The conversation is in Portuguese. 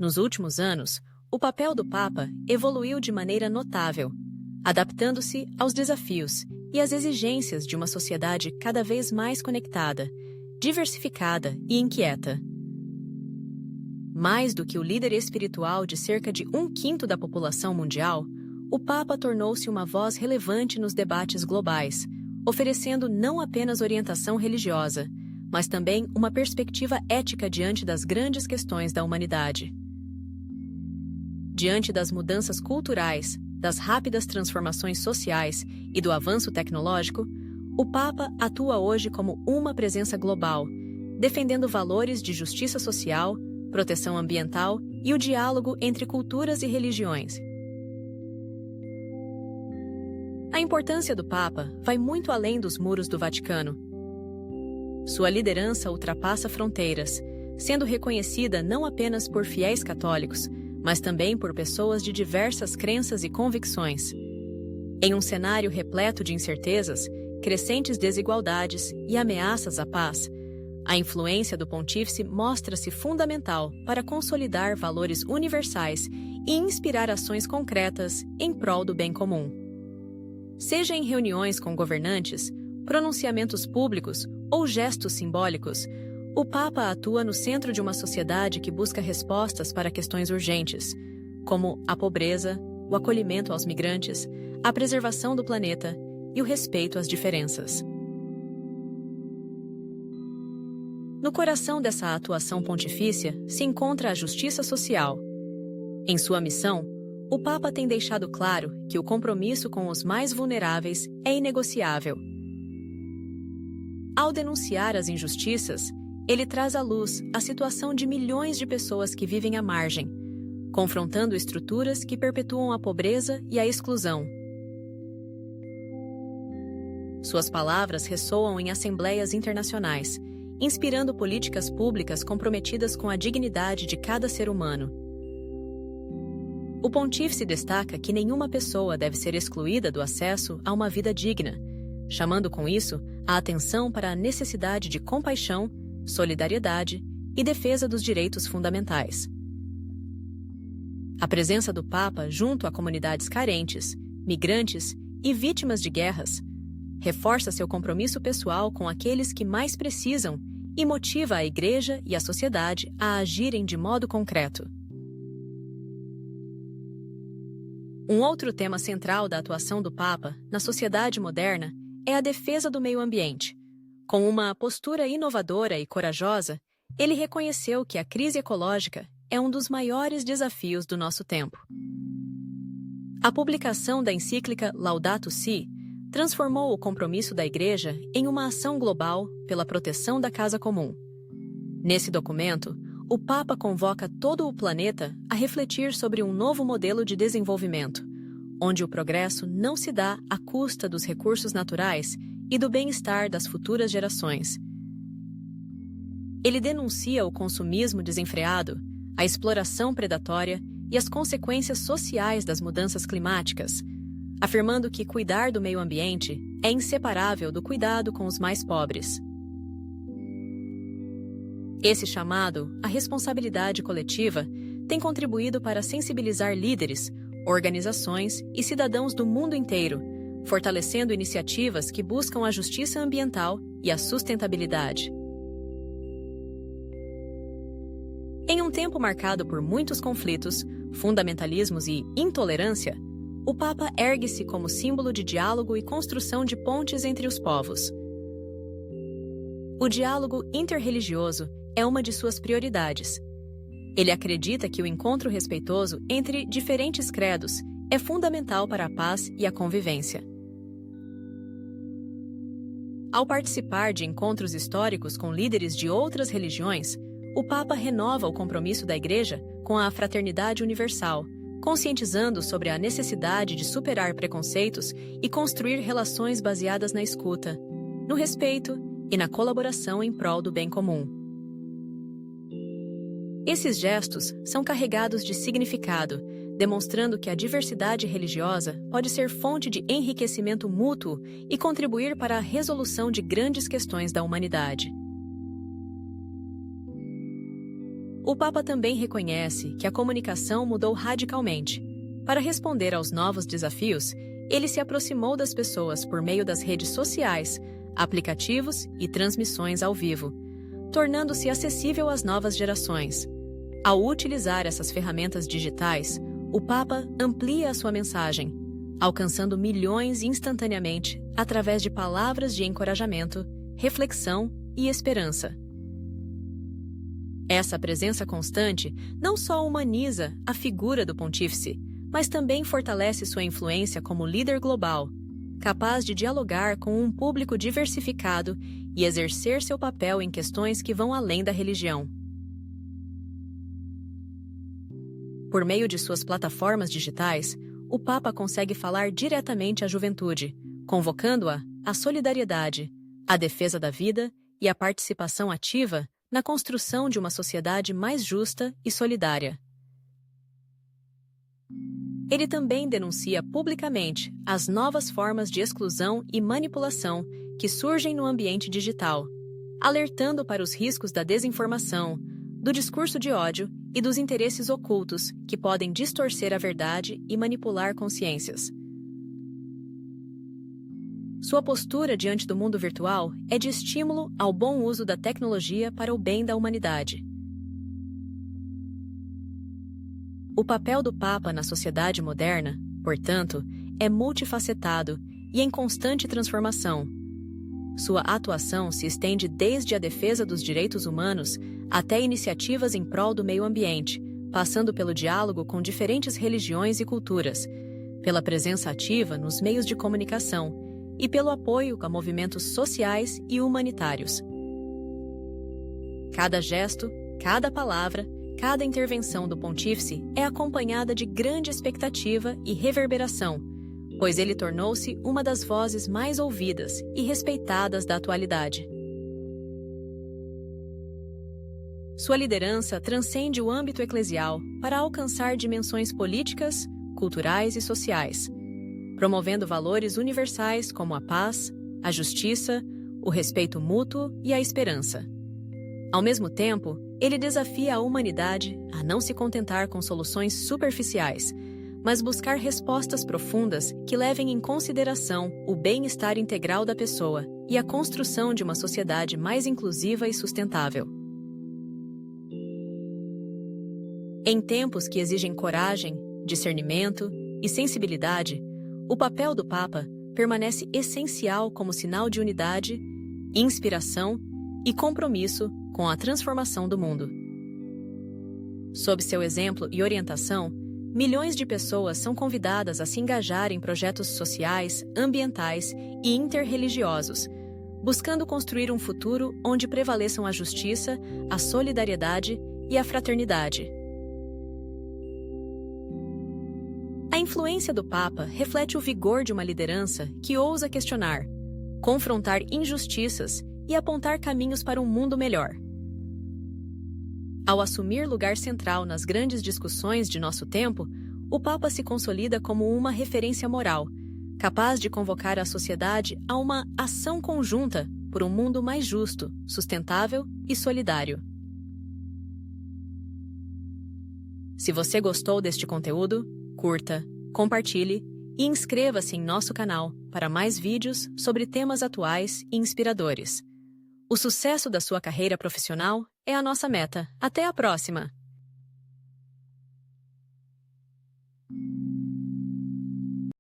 Nos últimos anos, o papel do Papa evoluiu de maneira notável, adaptando-se aos desafios e às exigências de uma sociedade cada vez mais conectada, diversificada e inquieta. Mais do que o líder espiritual de cerca de 1/5 da população mundial, o Papa tornou-se uma voz relevante nos debates globais, oferecendo não apenas orientação religiosa, mas também uma perspectiva ética diante das grandes questões da humanidade. Diante das mudanças culturais, das rápidas transformações sociais e do avanço tecnológico, o Papa atua hoje como uma presença global, defendendo valores de justiça social, proteção ambiental e o diálogo entre culturas e religiões. A importância do Papa vai muito além dos muros do Vaticano. Sua liderança ultrapassa fronteiras, sendo reconhecida não apenas por fiéis católicos, mas também por pessoas de diversas crenças e convicções. Em um cenário repleto de incertezas, crescentes desigualdades e ameaças à paz, a influência do pontífice mostra-se fundamental para consolidar valores universais e inspirar ações concretas em prol do bem comum. Seja em reuniões com governantes, pronunciamentos públicos ou gestos simbólicos, o Papa atua no centro de uma sociedade que busca respostas para questões urgentes, como a pobreza, o acolhimento aos migrantes, a preservação do planeta e o respeito às diferenças. No coração dessa atuação pontifícia se encontra a justiça social. Em sua missão, o Papa tem deixado claro que o compromisso com os mais vulneráveis é inegociável. Ao denunciar as injustiças, ele traz à luz a situação de milhões de pessoas que vivem à margem, confrontando estruturas que perpetuam a pobreza e a exclusão. Suas palavras ressoam em assembleias internacionais, inspirando políticas públicas comprometidas com a dignidade de cada ser humano. O pontífice destaca que nenhuma pessoa deve ser excluída do acesso a uma vida digna, chamando com isso a atenção para a necessidade de compaixão, solidariedade e defesa dos direitos fundamentais. A presença do Papa junto a comunidades carentes, migrantes e vítimas de guerras reforça seu compromisso pessoal com aqueles que mais precisam e motiva a Igreja e a sociedade a agirem de modo concreto. Um outro tema central da atuação do Papa na sociedade moderna é a defesa do meio ambiente. Com uma postura inovadora e corajosa, ele reconheceu que a crise ecológica é um dos maiores desafios do nosso tempo. A publicação da encíclica Laudato Si transformou o compromisso da Igreja em uma ação global pela proteção da casa comum. Nesse documento, o Papa convoca todo o planeta a refletir sobre um novo modelo de desenvolvimento, onde o progresso não se dá à custa dos recursos naturais e do bem-estar das futuras gerações. Ele denuncia o consumismo desenfreado, a exploração predatória e as consequências sociais das mudanças climáticas, afirmando que cuidar do meio ambiente é inseparável do cuidado com os mais pobres. Esse chamado à responsabilidade coletiva tem contribuído para sensibilizar líderes, organizações e cidadãos do mundo inteiro, fortalecendo iniciativas que buscam a justiça ambiental e a sustentabilidade. Em um tempo marcado por muitos conflitos, fundamentalismos e intolerância, o Papa ergue-se como símbolo de diálogo e construção de pontes entre os povos. O diálogo interreligioso é uma de suas prioridades. Ele acredita que o encontro respeitoso entre diferentes credos é fundamental para a paz e a convivência. Ao participar de encontros históricos com líderes de outras religiões, o Papa renova o compromisso da Igreja com a fraternidade universal, conscientizando sobre a necessidade de superar preconceitos e construir relações baseadas na escuta, no respeito e na colaboração em prol do bem comum. Esses gestos são carregados de significado, demonstrando que a diversidade religiosa pode ser fonte de enriquecimento mútuo e contribuir para a resolução de grandes questões da humanidade. O Papa também reconhece que a comunicação mudou radicalmente. Para responder aos novos desafios, ele se aproximou das pessoas por meio das redes sociais, aplicativos e transmissões ao vivo, tornando-se acessível às novas gerações. Ao utilizar essas ferramentas digitais, o Papa amplia a sua mensagem, alcançando milhões instantaneamente através de palavras de encorajamento, reflexão e esperança. Essa presença constante não só humaniza a figura do pontífice, mas também fortalece sua influência como líder global, capaz de dialogar com um público diversificado e exercer seu papel em questões que vão além da religião. Por meio de suas plataformas digitais, o Papa consegue falar diretamente à juventude, convocando-a à solidariedade, à defesa da vida e à participação ativa na construção de uma sociedade mais justa e solidária. Ele também denuncia publicamente as novas formas de exclusão e manipulação que surgem no ambiente digital, alertando para os riscos da desinformação, do discurso de ódio e dos interesses ocultos que podem distorcer a verdade e manipular consciências. Sua postura diante do mundo virtual é de estímulo ao bom uso da tecnologia para o bem da humanidade. O papel do Papa na sociedade moderna, portanto, é multifacetado e em constante transformação. Sua atuação se estende desde a defesa dos direitos humanos até iniciativas em prol do meio ambiente, passando pelo diálogo com diferentes religiões e culturas, pela presença ativa nos meios de comunicação e pelo apoio a movimentos sociais e humanitários. Cada gesto, cada palavra, cada intervenção do pontífice é acompanhada de grande expectativa e reverberação, pois ele tornou-se uma das vozes mais ouvidas e respeitadas da atualidade. Sua liderança transcende o âmbito eclesial para alcançar dimensões políticas, culturais e sociais, promovendo valores universais como a paz, a justiça, o respeito mútuo e a esperança. Ao mesmo tempo, ele desafia a humanidade a não se contentar com soluções superficiais, mas buscar respostas profundas que levem em consideração o bem-estar integral da pessoa e a construção de uma sociedade mais inclusiva e sustentável. Em tempos que exigem coragem, discernimento e sensibilidade, o papel do Papa permanece essencial como sinal de unidade, inspiração e compromisso com a transformação do mundo. Sob seu exemplo e orientação, milhões de pessoas são convidadas a se engajar em projetos sociais, ambientais e interreligiosos, buscando construir um futuro onde prevaleçam a justiça, a solidariedade e a fraternidade. A influência do Papa reflete o vigor de uma liderança que ousa questionar, confrontar injustiças e apontar caminhos para um mundo melhor. Ao assumir lugar central nas grandes discussões de nosso tempo, o Papa se consolida como uma referência moral, capaz de convocar a sociedade a uma ação conjunta por um mundo mais justo, sustentável e solidário. Se você gostou deste conteúdo, curta, compartilhe e inscreva-se em nosso canal para mais vídeos sobre temas atuais e inspiradores. O sucesso da sua carreira profissional é a nossa meta. Até a próxima!